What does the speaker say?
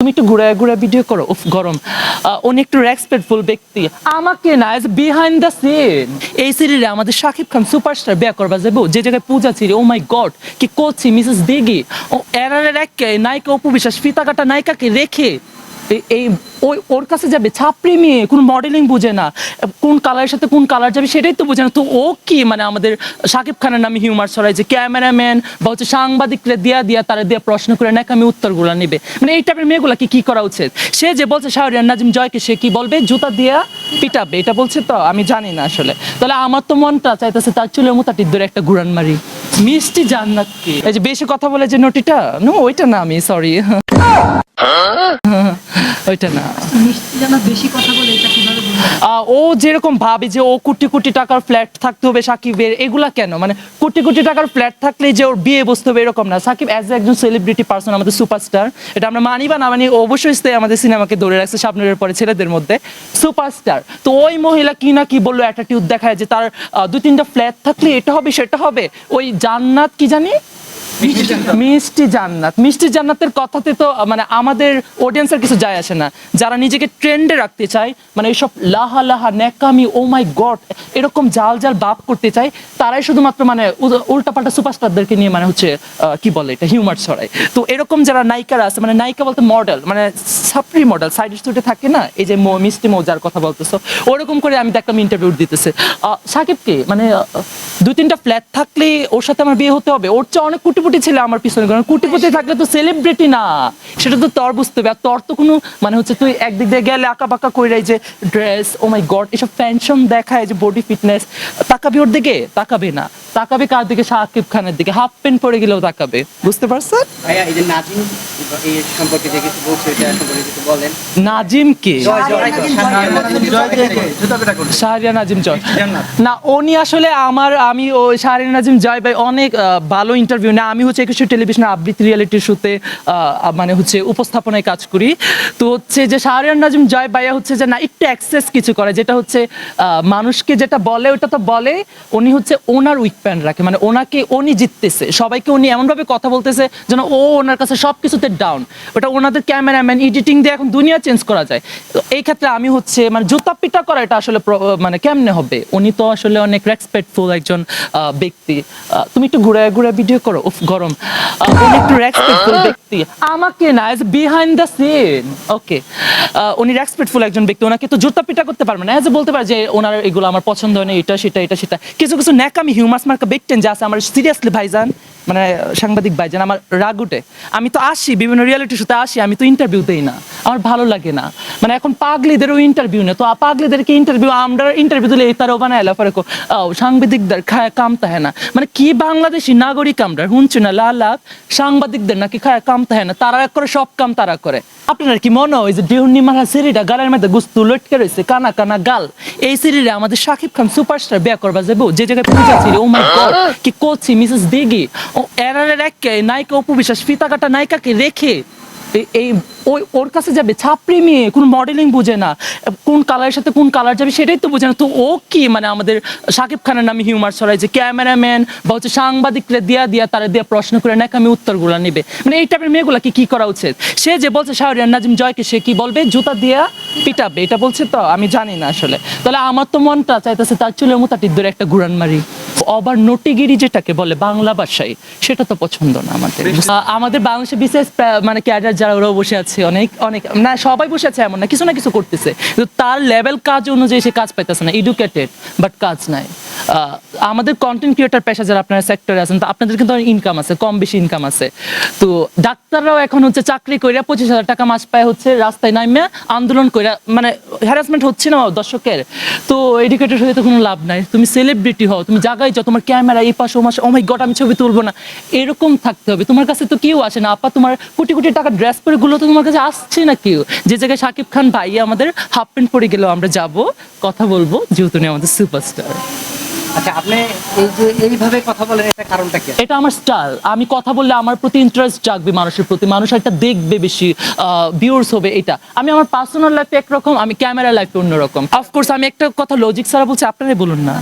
তুমি একটু ঘুরে ঘুরে ভিডিও করো। উফ গরম। উনি একটু রেসপেক্টফুল ব্যক্তি, আমাকে না এজ বিহাইন্ড দ্য সিন। এই সিরিয়ালে আমাদের শাকিব খান সুপারস্টার বিয়ে করবা যাবো, যে জায়গায় পূজা ছিল, ও মাই গড কি করছি মিসেস দিঘি ও এরারের এক নায়িকা অপু বিশ্বাস ফিতা কাটা নায়িকাকে রেখে এই ওর কাছে যাবে ছাপড়ি মেয়ে, কোন মডেলিং বুঝে না, কোন কালারের সাথে কোন কালার যাবে সেটাই তো বুঝে না। তো ও কি মানে আমাদের শাকিব খানের নামে হিউমার ছড়ায় যে ক্যামেরাম্যান বা হচ্ছে সাংবাদিকরা দিয়া তারা দিয়ে প্রশ্ন করে নাকি আমি উত্তরগুলো নিবে, মানে এই টাইপের মেয়েগুলা কি করা উচিত? সে যে বলছে শাহরিয়ার নাজিম জয়কে সে কি বলবে, জুতা দিয়া পিটাবে, এটা বলছে তো আমি জানি না আসলে। তাহলে আমার তো মনটা চাইতেছে তার চুলের মোতাটির ধরে একটা ঘুরান মারি। মিষ্টি জান্নাত কি এই যে বেশি কথা বলে যে নটিটা, নো ওইটা না, আমি সরি ওইটা না। ও যেরকম ভাবে যে ও কোটি কোটি টাকার ফ্ল্যাট থাকতে হবে সাকিবের, এগুলা কেন? মানে কোটি কোটি টাকার ফ্ল্যাট থাকলে যে ওর বিয়ে বসতে হবে এরকম না। সাকিব অ্যাজ একজন সেলিব্রিটি পার্সন, আমাদের সুপারস্টার, এটা আমরা মানি বা না মানি, অবশ্যই আমাদের সিনেমাকে ধরে রাখছে শাবনূরের পরে ছেলেদের মধ্যে সুপারস্টার। তো ওই মহিলা কি না কি বললো, অ্যাটিটিউড দেখায় যে তার 2-3টা ফ্ল্যাট থাকলে এটা হবে সেটা হবে। ওই জান্নাত কি জানি মিষ্টি জান্নাত, মিষ্টি জান্নাতের কথাতে তো মানে আমাদের অডিয়েন্সের কিছু যায় আসে না। যারা নিজেকে ট্রেন্ডে রাখতে চায়, মানে এইসব লাহা লাহা ন্যাকামি ও মাই গড এরকম জাল জাল বাপ করতে চায়, তারাই শুধুমাত্র মানে উল্টাপাল্টা সুপারস্টারদেরকে নিয়ে মানে হচ্ছে কি বলে এটা হিউমার ছড়ায়। তো এরকম যারা নায়িকারা আছে, মানে নায়িকা বলতে মডেল, মানে সাপ্রি মডেল সাইড স্টুডে থাকে না, এই যে মিষ্টি মজার কথা বলতেছো, ওরকম করে আমি দেখলাম ইন্টারভিউ দিতেছে সাকিবকে, মানে 2-3টা ফ্ল্যাট থাকলে ওর সাথে আমার বিয়ে হতে হবে, ওর চেয়ে অনেক কোটিপতি ছেলে আমার পিছনে, কারণ কোটিপতি থাকলে তো সেলিব্রিটি না, সেটা তো তোর বুঝতে হবে। আর তোর তো কোনো মানে হচ্ছে তুই একদিক দিয়ে গেলে আঁকা বাঁকা কইরাই যে ড্রেস, ও মাই গড এসব ফ্যাশন দেখায় যে বডি ফিটনেস, তাকাবি ওর দিকে? তাকাবে না। তাকাবে কার দিকে? শাকিব খানের দিকে। হাফ প্যান্ট পরে গেলেও তাকাবে, বুঝতে পারছেন? ভাইয়া এই যে নাজিম এই সম্পর্কে যে কিছু বলছে এটা সম্পর্কে কিছু বলেন। নাজিম কে? শাহরিয়ার নাজিম জয় না, উনি আসলে আমি ওই শাহরিয়ার নাজিম জয় ভাই অনেক ভালো ইন্টারভিউ না। আমি হচ্ছে 21 টেলিভিশনের আবৃত্তি রিয়েলিটি শোতে মানে হচ্ছে উপস্থাপনায় কাজ করি। তো হচ্ছে যে শাহরিয়ার নাজিম জয় ভাইয়া হচ্ছে যে না একটু অ্যাক্সেস কিছু করে, যেটা হচ্ছে মানুষকে যেটা বলে ওটা তো বলে, উনি হচ্ছে ওনার উইক পয়েন্ট রাখে, মানে ওনাকে উনি জিততেছে, সবাইকে উনি এমনভাবে কথা বলতেছে যেন ও ওনার কাছে সব কিছুতে ডাউন। ওটা ওনাদের ক্যামেরাম্যান এডিটিং দিয়ে এখন দুনিয়া চেঞ্জ করা যায়। তো এই ক্ষেত্রে আমি হচ্ছে মানে জুতা পিটা করা এটা আসলে মানে কেমনে হবে? উনি তো আসলে অনেক রেসপেক্টফুল একজন ব্যক্তি। তুমি একটু ঘুরে ঘুরে ভিডিও করো। উফ গরম। উনি একটু রেসপেক্টফুল ব্যক্তি, আমাকে না এজ বিহাইন্ড দ্য সিন। ওকে, উনি রেসপেক্টফুল একজন ব্যক্তি, ওনাকে তো জুতা পিটা করতে পারবে না, এজ বলতে পারে যে ওনার এগুলো আমার পছন্দ হয় না, এটা সেটা। কিছু কিছু ন্যাকামি হিউমাস মার্কা ব্যক্তেন যা আছে আমার সিরিয়াসলি ভাইজান, মানে সাংবাদিক ভাইজান আমার রাগ উঠে। আমি তো আসি বিভিন্ন রিয়েলিটি শোতে আসি, আমি তো ইন্টারভিউ দেই না, আমার ভালো লাগে না। মানে এখন পাগলিদেরও ইন্টারভিউ নেই, তো পাগলিদেরকে ইন্টারভিউ আমরা ইন্টারভিউ দিলে তারও বানায় এলাফারে সাংবাদিকদের খায় কামতা হয় না, মানে কি বাংলাদেশি নাগরিক আমরা শুনছি না লাভ সাংবাদিকদের নাকি খায় কামতা হয় না, তারা করে সব কাম তারা করে। আপনার কি মনে হয় যে দেউনি মারা সিরিটা গালের মধ্যে গুস্তু লটকে রয়েছে কানা কানা গাল, এই সিরিয়ালে আমাদের শাকিব খান সুপারস্টার বিয়ে করবা যাবো, যে জায়গায় পূজা ছিল, ও মাই গড কি করছি মিসেস দিঘি ও এরারের এক নায়িকা অপু বিশ্বাস ফিতা কাটা নায়িকাকে রেখে ওর কাছে যাবে ছাপড়ি মেয়ে, কোন মডেলিং বুঝে না, কোন কালারের সাথে কোন কালার যাবে সেটাই তো বুঝে না। তো ও কি মানে আমাদের শাকিব খানের নামে হিউমার ছড়ায় যে ক্যামেরাম্যান বা হচ্ছে সাংবাদিকরা দিয়া তারা দিয়ে প্রশ্ন করে নাকি আমি উত্তরগুলো নিবে, মানে এই টাইপের মেয়েগুলা কি করা উচিত? সে যে বলছে শাহরিয়ার নাজিম জয়কে সে কি বলবে, জুতা দিয়া পিটাবে, এটা বলছে তো আমি জানি না আসলে। তাহলে আমার তো মনটা চাইতেছে তার চুলের মোতাটির ধরে একটা ঘুরান মারি। আবার নটিগিরি যেটাকে বলে বাংলা ভাষায়, সেটা তো পছন্দ না আমাদের। আমাদের বাংলাদেশে বিশেষ মানে ক্যাডার যারা ওরাও বসে আছে, অনেক না সবাই বসে আছে এমন না, কিছু না কিছু করতেছে, কিন্তু তার লেভেল কাজ অনুযায়ী সে কাজ পাইতেছে না, এডুকেটেড বাট কাজ নাই। আমাদের কন্টেন্ট ক্রিয়েটার পেশা যারা আপনারা সেক্টরে আছেন, আপনাদের কিন্তু ইনকাম আছে, কম বেশি ইনকাম আছে। তো ডাক্তাররাও এখন হচ্ছে চাকরি করে 25,000 টাকা মাস পায়, হচ্ছে রাস্তায় নামে আন্দোলন করে, মানে হ্যারাসমেন্ট হচ্ছে না দর্শকের। তো এডুকেটেড হয়ে তো কোনো লাভ নাই, তুমি সেলিব্রিটি হও, তুমি জায়গায় যাও, তোমার ক্যামেরা এই পাশে ও মাসে, ও মাই গড আমি ছবি তুলবো না, এরকম থাকতে হবে। তোমার কাছে তো কেউ আসে না আপা, তোমার কোটি কোটি টাকা ড্রেস পরে গুলো তো তোমার কাছে আসছে না কেউ। যে জায়গায় শাকিব খান ভাই আমাদের হাফ প্যান্ট পরে গেলেও আমরা যাব, কথা বলবো, যেহেতু উনি আমাদের সুপারস্টার। আচ্ছা, আপনি এই যে এইভাবে কথা বলেন এটা কারণটা কি? এটা আমার স্টাইল, আমি কথা বললে আমার প্রতি ইন্টারেস্ট জাগবে মানুষের প্রতি, মানুষ একটা দেখবে বেশি, ভিউয়ার্স হবে। এটা আমি আমার পার্সোনাল লাইফে একরকম, আমি ক্যামেরা লাইফে অন্যরকম। অফকোর্স আমি একটা কথা লজিক ছাড়া বলছি, আপনারাই বলুন না।